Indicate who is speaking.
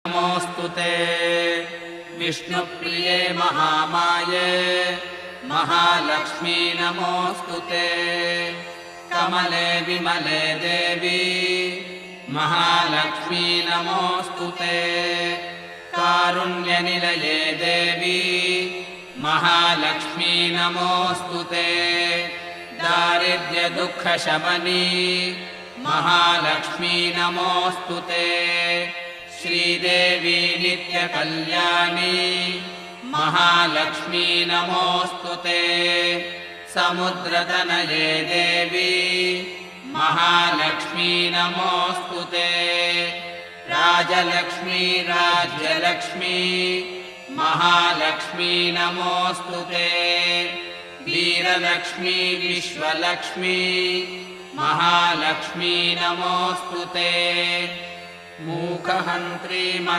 Speaker 1: नमोऽस्तु ते विष्णुप्रिये महामाये महालक्ष्मी नमोऽस्तु ते कमले विमले देवी महालक्ष्मी नमोऽस्तु ते कारुण्यनिलये देवी महालक्ष्मी नमोऽस्तु ते दारिद्र्यदुःखशमनी महालक्ष्मी नमोऽस्तु ते श्रीदेवी नित्यकल्याणी महालक्ष्मी नमोऽस्तु ते समुद्रतनये देवी महालक्ष्मी नमोऽस्तु ते राजलक्ष्मी राज्यलक्ष्मी महालक्ष्मी नमोऽस्तु ते वीरलक्ष्मी विश्वलक्ष्मी महालक्ष्मी नमोऽस्तु ते मूकहन्त्री